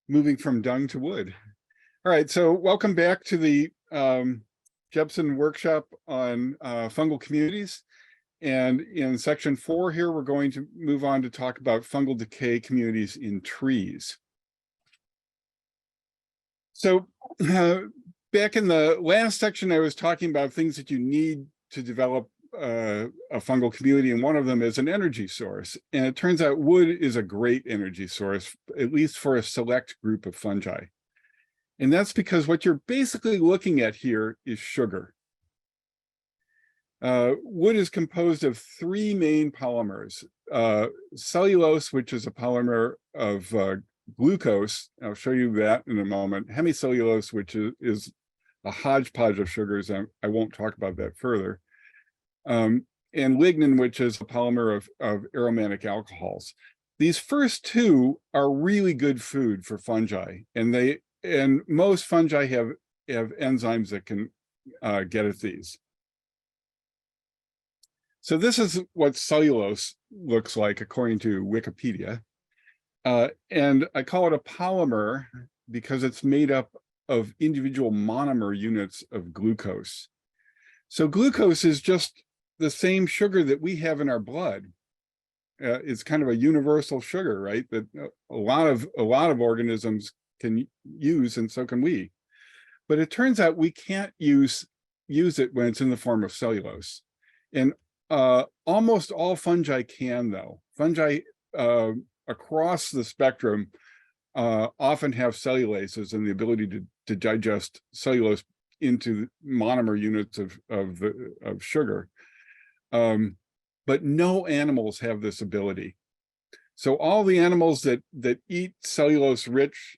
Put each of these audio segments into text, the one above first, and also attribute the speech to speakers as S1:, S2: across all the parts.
S1: moving from dung to wood. All right, so welcome back to the Jepson workshop on fungal communities. And in section 4 here, we're going to move on to talk about fungal decay communities in trees. So back in the last section, I was talking about things that you need to develop a fungal community, and one of them is an energy source. And it turns out wood is a great energy source, at least for a select group of fungi. And that's because what you're basically looking at here is sugar. Wood is composed of 3 main polymers. Cellulose, which is a polymer of glucose. I'll show you that in a moment. Hemicellulose, which is a hodgepodge of sugars. I won't talk about that further. And lignin, which is a polymer of aromatic alcohols. These first 2 are really good food for fungi, and most fungi have enzymes that can get at these. So this is what cellulose looks like according to Wikipedia. And I call it a polymer because it's made up of individual monomer units of glucose. So glucose is just the same sugar that we have in our blood. It's kind of a universal sugar, right? That a lot of organisms can use, and so can we. But it turns out we can't use it when it's in the form of cellulose. And almost all fungi can, though. Fungi across the spectrum often have cellulases and the ability to digest cellulose into monomer units of sugar. But no animals have this ability. So all the animals that eat cellulose-rich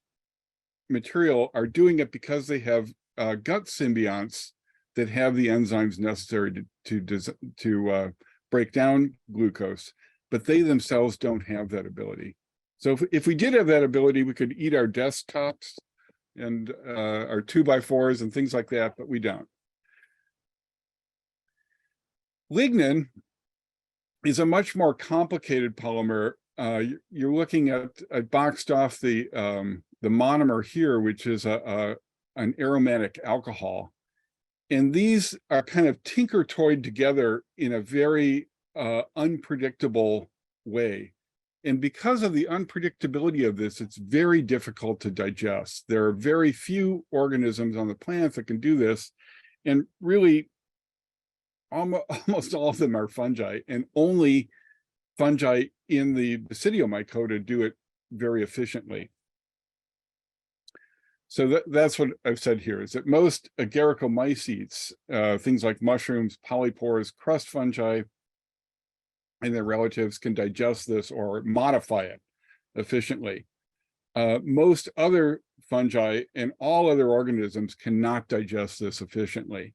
S1: material are doing it because they have gut symbionts that have the enzymes necessary to break down glucose, but they themselves don't have that ability. So if we did have that ability, we could eat our desktops and our 2x4s and things like that, but we don't. Lignin is a much more complicated polymer. You're looking at, I boxed off the monomer here, which is an aromatic alcohol. And these are kind of tinker-toyed together in a very unpredictable way. And because of the unpredictability of this, it's very difficult to digest. There are very few organisms on the planet that can do this. And really, almost all of them are fungi, and only fungi in the Basidiomycota do it very efficiently. So that's what I've said here, is that most agaricomycetes, things like mushrooms, polypores, crust fungi, and their relatives can digest this or modify it efficiently. Most other fungi and all other organisms cannot digest this efficiently.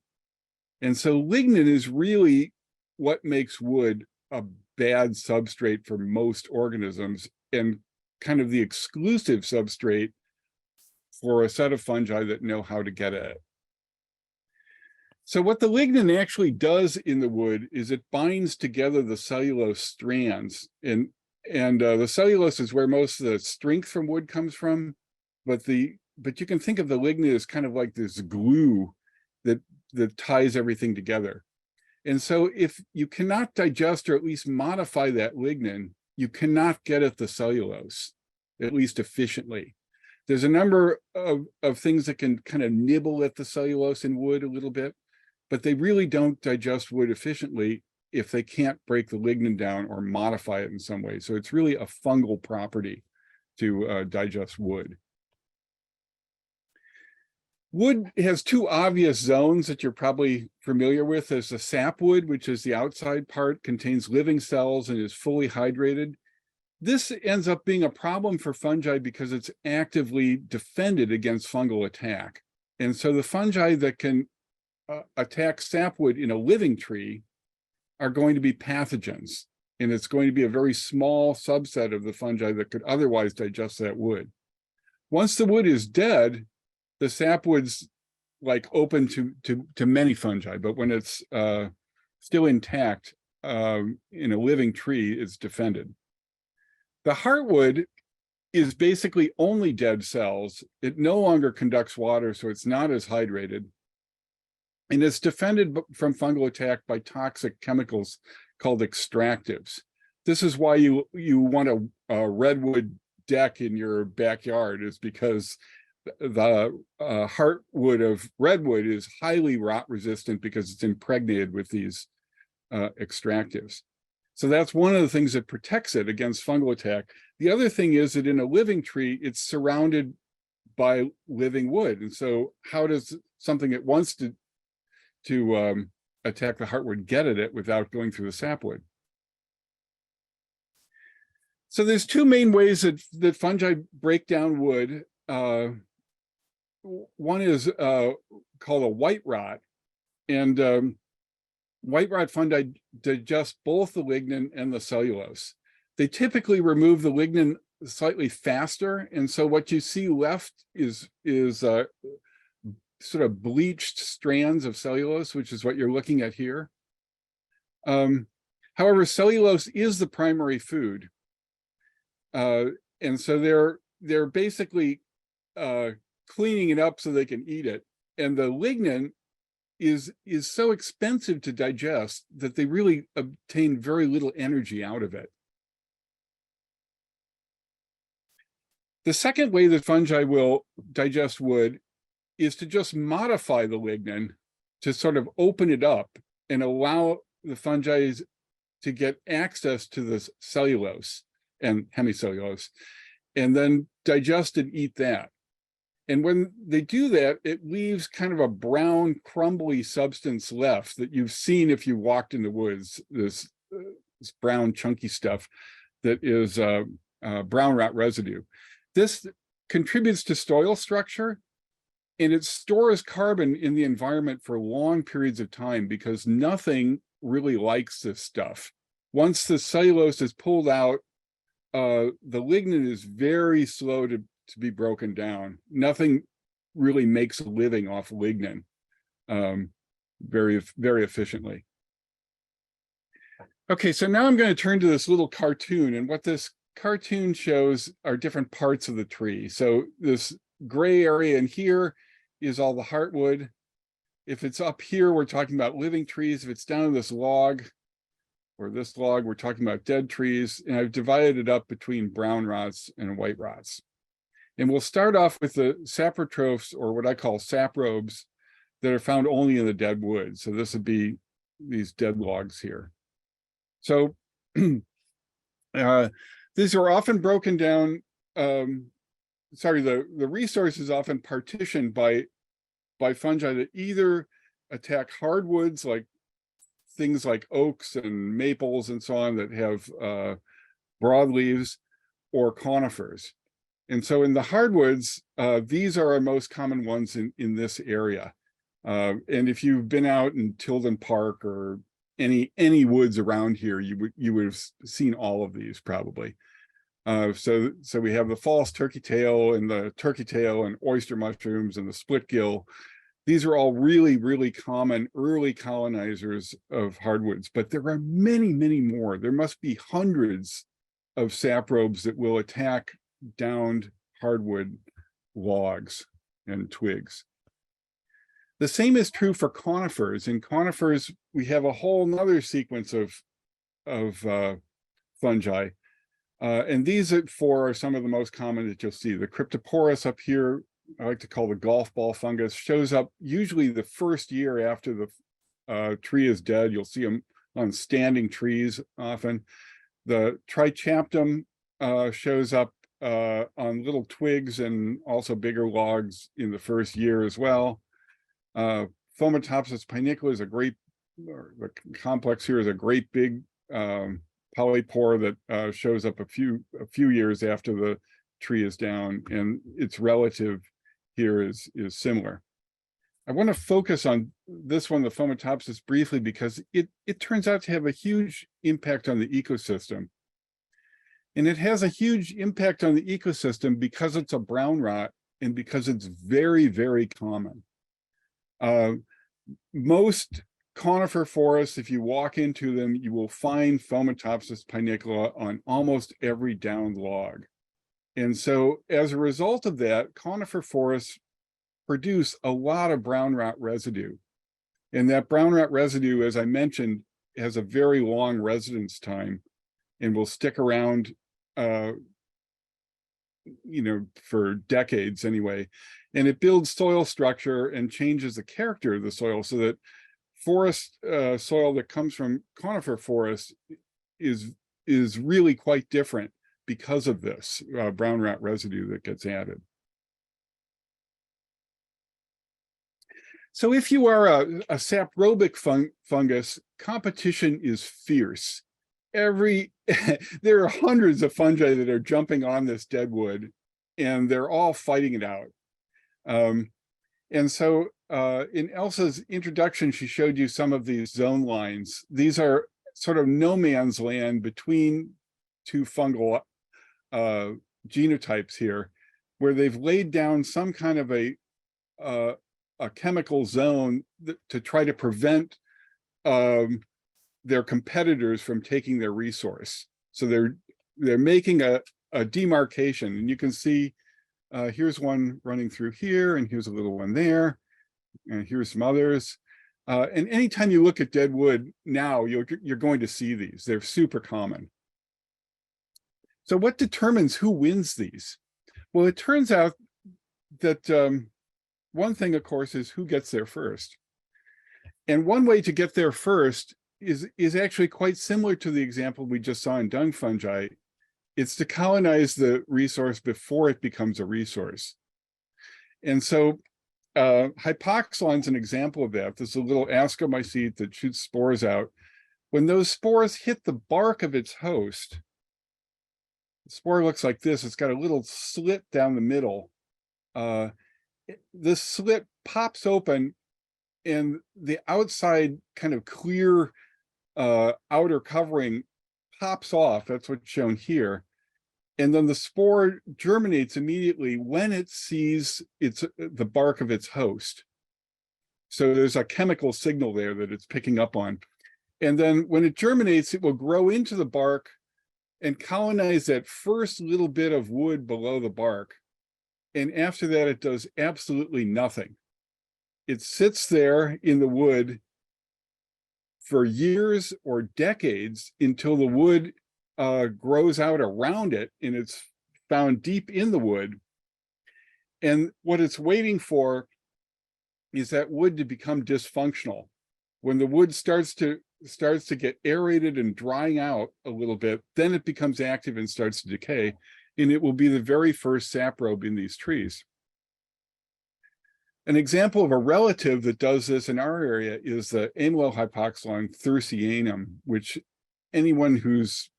S1: And so lignin is really what makes wood a bad substrate for most organisms, and kind of the exclusive substrate for a set of fungi that know how to get at it. So what the lignin actually does in the wood is it binds together the cellulose strands, and the cellulose is where most of the strength from wood comes from, but you can think of the lignin as kind of like this glue that ties everything together. And so if you cannot digest or at least modify that lignin, you cannot get at the cellulose, at least efficiently. There's a number of things that can kind of nibble at the cellulose in wood a little bit, but they really don't digest wood efficiently if they can't break the lignin down or modify it in some way. So it's really a fungal property to digest wood. Wood has 2 obvious zones that you're probably familiar with. There's the sapwood, which is the outside part, contains living cells and is fully hydrated. This ends up being a problem for fungi because it's actively defended against fungal attack. And so the fungi that can attack sapwood in a living tree are going to be pathogens. And it's going to be a very small subset of the fungi that could otherwise digest that wood. Once the wood is dead, the sapwood's like open to many fungi, but when it's still intact in a living tree, it's defended. The heartwood is basically only dead cells. It no longer conducts water, so it's not as hydrated. And it's defended from fungal attack by toxic chemicals called extractives. This is why you want a redwood deck in your backyard, is because the heartwood of redwood is highly rot resistant because it's impregnated with these extractives. So that's one of the things that protects it against fungal attack. The other thing is that in a living tree, it's surrounded by living wood. And so how does something that wants to attack the heartwood get at it without going through the sapwood? So there's two main ways that fungi break down wood. One is called a white rot, and white rot fungi digest both the lignin and the cellulose. They typically remove the lignin slightly faster, and so what you see left is sort of bleached strands of cellulose, which is what you're looking at here. However, cellulose is the primary food, and so they're basically cleaning it up so they can eat it. And the lignin is so expensive to digest that they really obtain very little energy out of it. The second way that fungi will digest wood is to just modify the lignin to sort of open it up and allow the fungi to get access to this cellulose and hemicellulose, and then digest and eat that. And when they do that, it leaves kind of a brown, crumbly substance left that you've seen if you walked in the woods, this brown, chunky stuff that is brown rot residue. This contributes to soil structure, and it stores carbon in the environment for long periods of time because nothing really likes this stuff. Once the cellulose is pulled out, the lignin is very slow to be broken down. Nothing really makes a living off lignin very, very efficiently. Okay, so now I'm going to turn to this little cartoon, and what this cartoon shows are different parts of the tree. So this gray area in here is all the heartwood. If it's up here, we're talking about living trees. If it's down in this log or this log, we're talking about dead trees. And I've divided it up between brown rots and white rots. And we'll start off with the saprotrophs, or what I call saprobes, that are found only in the dead wood. So this would be these dead logs here. So these are often broken down. The resource is often partitioned by fungi that either attack hardwoods, like things like oaks and maples and so on that have broadleaves, or conifers. And so in the hardwoods, these are our most common ones in this area. And if you've been out in Tilden Park or any woods around here, you would have seen all of these probably. So we have the false turkey tail and the turkey tail and oyster mushrooms and the split gill. These are all really, really common early colonizers of hardwoods, but there are many, many more. There must be hundreds of saprobes that will attack downed hardwood logs and twigs. The same is true for conifers. In conifers, we have a whole nother sequence of fungi. And these four are some of the most common that you'll see. The cryptoporus up here, I like to call the golf ball fungus, shows up usually the first year after the tree is dead. You'll see them on standing trees often. The trichaptum shows up on little twigs and also bigger logs in the first year as well. Fomitopsis pinicula is a great, the complex here is a great big polypore that shows up a few years after the tree is down, and its relative here is similar. I want to focus on this one, the Fomitopsis, briefly because it turns out to have a huge impact on the ecosystem. And it has a huge impact on the ecosystem because it's a brown rot and because it's very, very common. Most conifer forests, if you walk into them, you will find Fomitopsis pinicula on almost every downed log. And so as a result of that, conifer forests produce a lot of brown rot residue. And that brown rot residue, as I mentioned, has a very long residence time and will stick around, for decades anyway. And it builds soil structure and changes the character of the soil, so that forest soil that comes from conifer forests is really quite different because of this brown rot residue that gets added. So if you are a saprobic fungus, competition is fierce. There are hundreds of fungi that are jumping on this dead wood, and they're all fighting it out. And so in Elsa's introduction, she showed you some of these zone lines. These are sort of no man's land between two fungal genotypes here, where they've laid down some kind of a chemical zone to try to prevent their competitors from taking their resource. So they're making a demarcation, and you can see here's one running through here, and here's a little one there, and here's some others. And anytime you look at dead wood now, you're going to see these. They're super common. So what determines who wins these? Well, it turns out that one thing, of course, is who gets there first. And one way to get there first is actually quite similar to the example we just saw in dung fungi. It's to colonize the resource before it becomes a resource. And so hypoxylon's an example of that. There's a little ascomycete that shoots spores out. When those spores hit the bark of its host, the spore looks like this. It's got a little slit down the middle. This slit pops open, and the outside kind of clear outer covering pops off. That's what's shown here. And then the spore germinates immediately when it sees the bark of its host. So there's a chemical signal there that it's picking up on. And then when it germinates, it will grow into the bark and colonize that first little bit of wood below the bark. And after that, it does absolutely nothing. It sits there in the wood for years or decades until the wood grows out around it, and it's found deep in the wood. And what it's waiting for is that wood to become dysfunctional. When the wood starts to get aerated and drying out a little bit, then it becomes active and starts to decay, and it will be the very first saprobe in these trees. An example of a relative that does this in our area is the amylohypoxylon thursianum, which anyone who's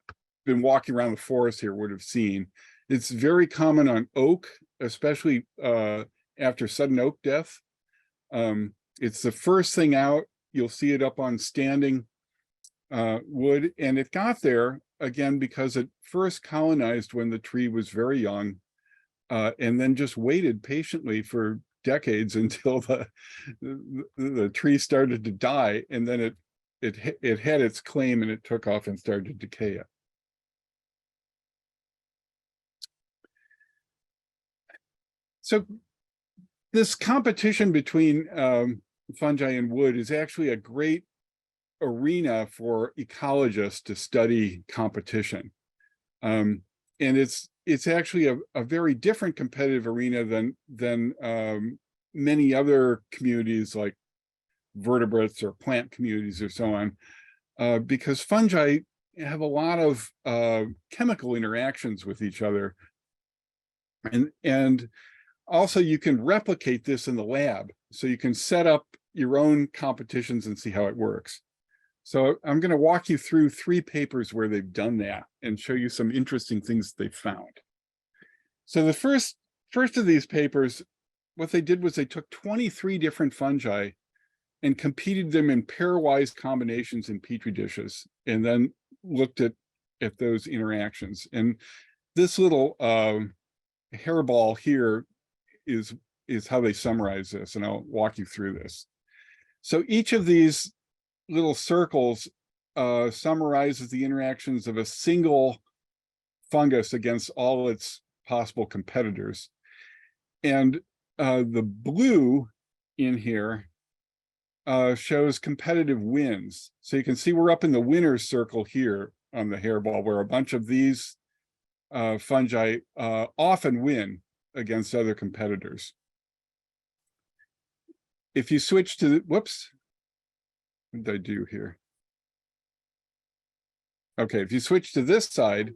S1: been walking around the forest here would have seen. It's very common on oak, especially after sudden oak death. It's the first thing out. You'll see it up on standing wood, and it got there again because it first colonized when the tree was very young, and then just waited patiently for decades until the tree started to die, and then it had its claim, and it took off and started to decay it. So this competition between fungi and wood is actually a great arena for ecologists to study competition. And it's actually a very different competitive arena than many other communities like vertebrates or plant communities or so on, because fungi have a lot of chemical interactions with each other. And also you can replicate this in the lab. So you can set up your own competitions and see how it works. So I'm going to walk you through 3 papers where they've done that and show you some interesting things they found. So the first of these papers, what they did was they took 23 different fungi and competed them in pairwise combinations in petri dishes, and then looked at those interactions. And this little hairball here is how they summarize this, and I'll walk you through this. So each of these little circles summarizes the interactions of a single fungus against all its possible competitors. And the blue in here shows competitive wins. So you can see we're up in the winner's circle here on the hairball, where a bunch of these fungi often win against other competitors. If you switch to, whoops, what did I do here? Okay, if you switch to this side,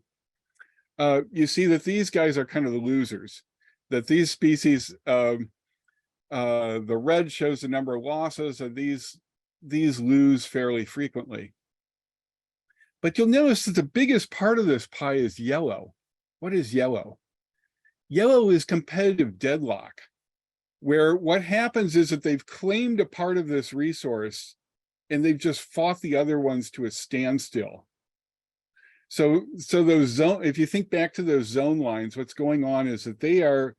S1: you see that these guys are kind of the losers, that these species, the red shows the number of losses, and these lose fairly frequently. But you'll notice that the biggest part of this pie is yellow. What is yellow? Yellow is competitive deadlock, where what happens is that they've claimed a part of this resource and they've just fought the other ones to a standstill. So those zone, if you think back to those zone lines, what's going on is that they are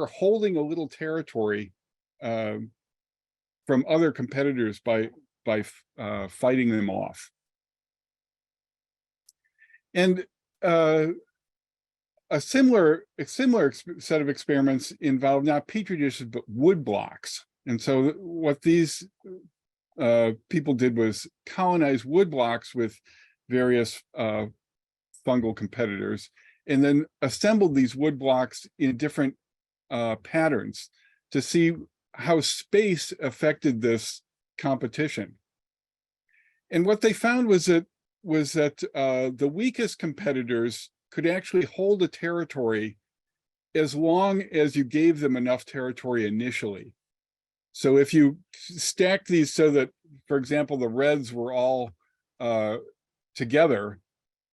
S1: holding a little territory from other competitors by fighting them off. And a similar set of experiments involved not petri dishes but wood blocks. And so what these people did was colonize wood blocks with various fungal competitors, and then assembled these wood blocks in different patterns to see how space affected this competition. And what they found was that the weakest competitors could actually hold a territory as long as you gave them enough territory initially. So if you stack these so that, for example, the reds were all together,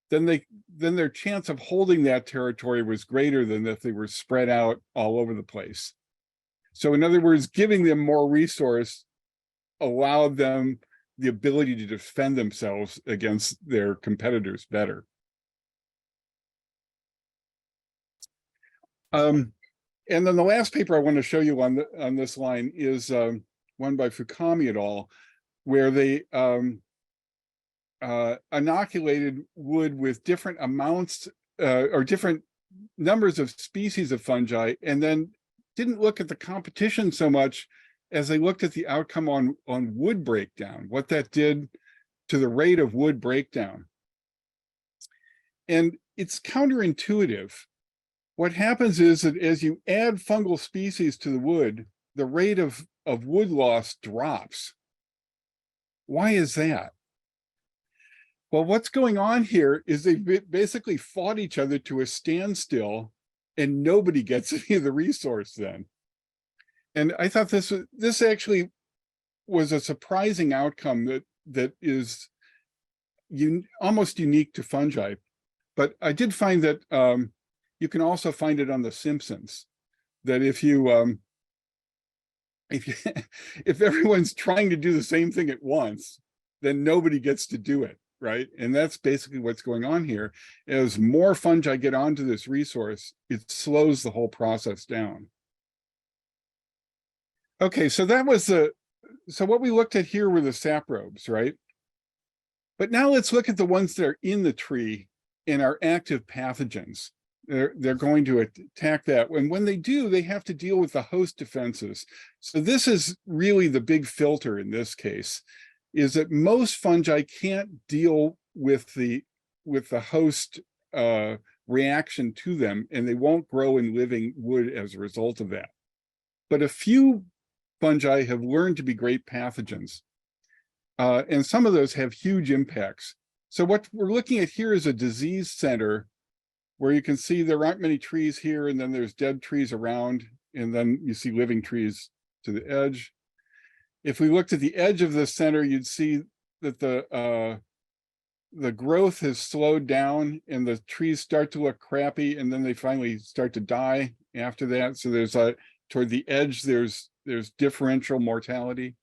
S1: then their chance of holding that territory was greater than if they were spread out all over the place. So in other words, giving them more resource allowed them the ability to defend themselves against their competitors better. And then the last paper I want to show you on this line is one by Fukami et al., where they inoculated wood with different amounts or different numbers of species of fungi, and then didn't look at the competition so much as they looked at the outcome on wood breakdown, what that did to the rate of wood breakdown. And it's counterintuitive. What happens is that as you add fungal species to the wood, the rate of wood loss drops. Why is that? Well, what's going on here is they basically fought each other to a standstill, and nobody gets any of the resource then. And I thought this actually was a surprising outcome that is almost unique to fungi. But I did find that you can also find it on The Simpsons, that if everyone's trying to do the same thing at once, then nobody gets to do it, right? And that's basically what's going on here. As more fungi get onto this resource, it slows the whole process down. Okay, so so what we looked at here were the saprobes, right? But now let's look at the ones that are in the tree and are active pathogens. They're going to attack that. And when they do, they have to deal with the host defenses. So this is really the big filter in this case, is that most fungi can't deal with the host reaction to them, and they won't grow in living wood as a result of that. But a few fungi have learned to be great pathogens, and some of those have huge impacts. So what we're looking at here is a disease center where you can see there aren't many trees here, and then there's dead trees around, and then you see living trees to the edge. If we looked at the edge of the center, you'd see that the growth has slowed down and the trees start to look crappy, and then they finally start to die after that. So there's toward the edge, there's differential mortality.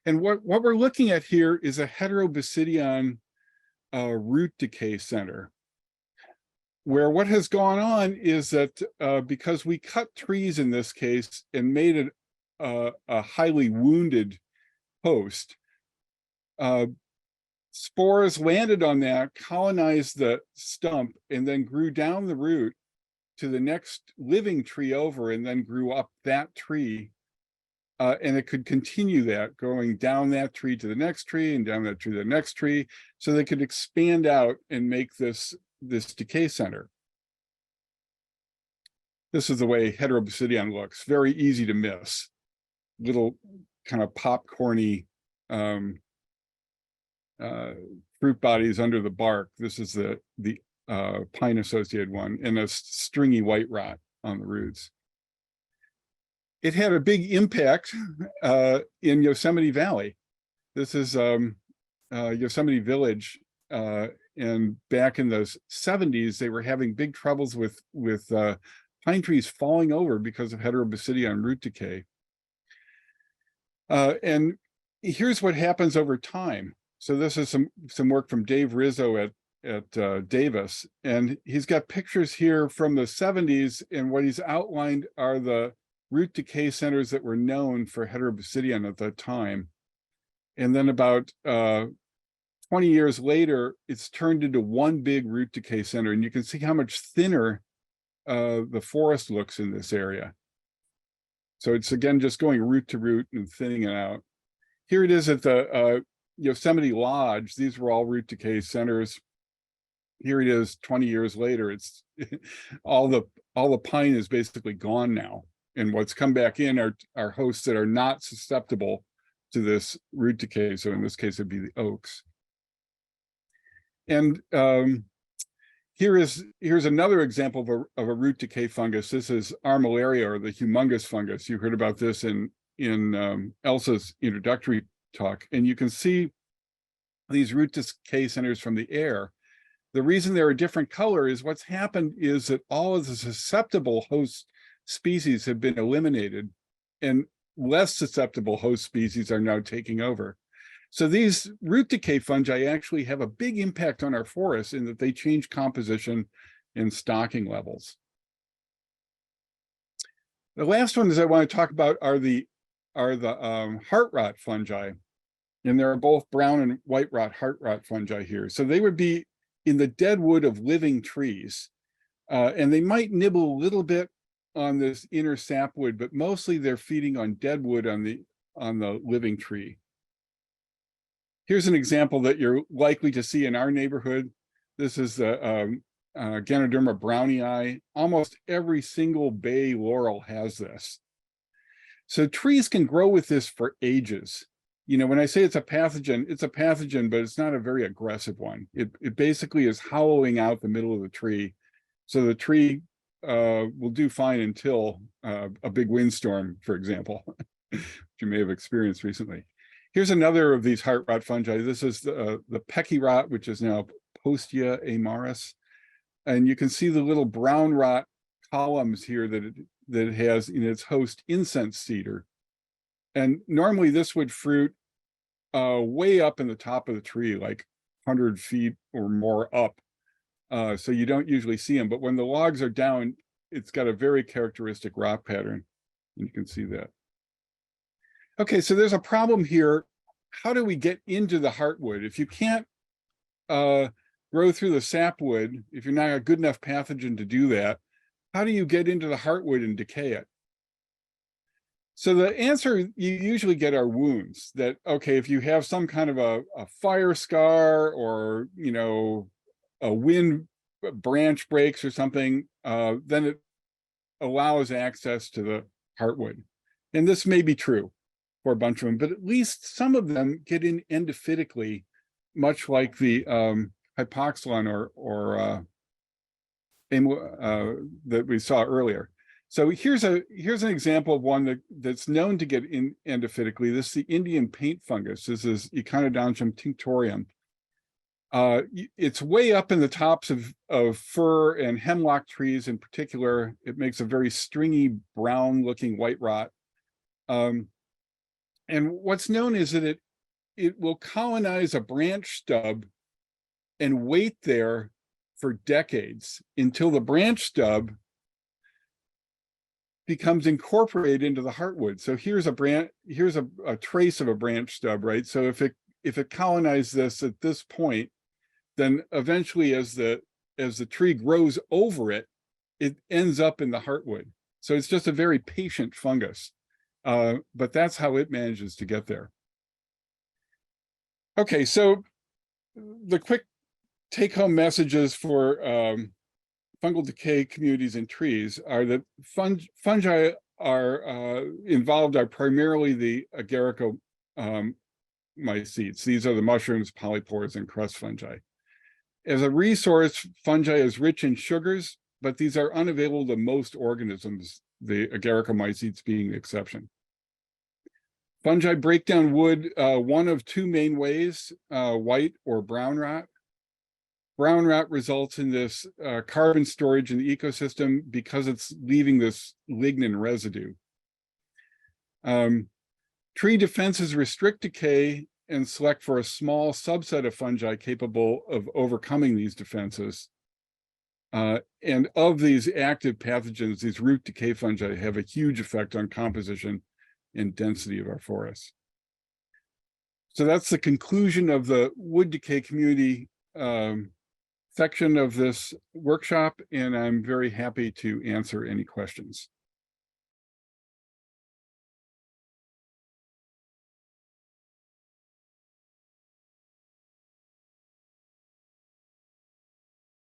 S1: And what we're looking at here is a Heterobasidion root decay center, where what has gone on is that because we cut trees in this case and made it a highly wounded host, spores landed on that, colonized the stump, and then grew down the root to the next living tree over and then grew up that tree. And it could continue that, going down that tree to the next tree and down that tree to the next tree. So they could expand out and make this decay center. This is the way Heterobasidion looks. Very easy to miss. Little kind of popcorny fruit bodies under the bark. This is the pine associated one, and a stringy white rot on the roots. It had a big impact in Yosemite Valley. This is Yosemite Village, and back in the 70s, they were having big troubles with pine trees falling over because of Heterobasidion root decay. And here's what happens over time. So this is some work from Dave Rizzo at Davis, and he's got pictures here from the 70s, and what he's outlined are the root decay centers that were known for Heterobasidion at that time. And then about 20 years later, it's turned into one big root decay center, and you can see how much thinner the forest looks in this area. So it's, again, just going root to root and thinning it out. Here it is at the Yosemite Lodge. These were all root decay centers. Here it is 20 years later. It's all the pine is basically gone now. And what's come back in are hosts that are not susceptible to this root decay. So in this case, it'd be the oaks. And here's another example of a root decay fungus. This is Armillaria, or the humongous fungus. You heard about this in Elsa's introductory talk, and you can see these root decay centers from the air. The reason they're a different color is what's happened is that all of the susceptible host species have been eliminated, and less susceptible host species are now taking over. So these root decay fungi actually have a big impact on our forests in that they change composition and stocking levels. The last ones I want to talk about are the heart rot fungi, and there are both brown and white rot heart rot fungi here. So they would be in the dead wood of living trees, and they might nibble a little bit on this inner sapwood, but mostly they're feeding on dead wood on the living tree. Here's an example that you're likely to see in our neighborhood. This is the Ganoderma brownii. Almost every single bay laurel has this. So trees can grow with this for ages. You know, when I say it's a pathogen, but it's not a very aggressive one. It basically is hollowing out the middle of the tree. So the tree will do fine until a big windstorm, for example, which you may have experienced recently. Here's another of these heart rot fungi. This is the pecky rot, which is now Postia amaris. And you can see the little brown rot columns here that it has in its host incense cedar. And normally this would fruit way up in the top of the tree, like 100 feet or more up. So you don't usually see them, but when the logs are down, it's got a very characteristic rot pattern, and you can see that. Okay, so there's a problem here. How do we get into the heartwood? If you can't grow through the sapwood, if you're not a good enough pathogen to do that, how do you get into the heartwood and decay it? So the answer you usually get are wounds. That, okay, if you have some kind of a fire scar, or, you know, a wind branch breaks or something, then it allows access to the heartwood. And this may be true for a bunch of them, but at least some of them get in endophytically, much like the hypoxylon or that we saw earlier. So here's an example of one that's known to get in endophytically. This is the Indian paint fungus. This is Echinodontium tinctorium. It's way up in the tops of fir and hemlock trees in particular. It makes a very stringy brown looking white rot. And what's known is that it will colonize a branch stub and wait there for decades until the branch stub becomes incorporated into the heartwood. So here's a trace of a branch stub, right? So if it colonized this at this point, then eventually as the tree grows over it, it ends up in the heartwood. So it's just a very patient fungus, but that's how it manages to get there. Okay, so the quick take-home messages for fungal decay communities in trees are that fungi are involved are primarily the agaricomycetes. These are the mushrooms, polypores, and crust fungi. As a resource, fungi is rich in sugars, but these are unavailable to most organisms, the agaricomycetes being the exception. Fungi break down wood one of two main ways, white or brown rot. Brown rot results in this carbon storage in the ecosystem because it's leaving this lignin residue. Tree defenses restrict decay and select for a small subset of fungi capable of overcoming these defenses. And of these active pathogens, these root decay fungi have a huge effect on composition and density of our forests. So that's the conclusion of the wood decay community section of this workshop, and I'm very happy to answer any questions.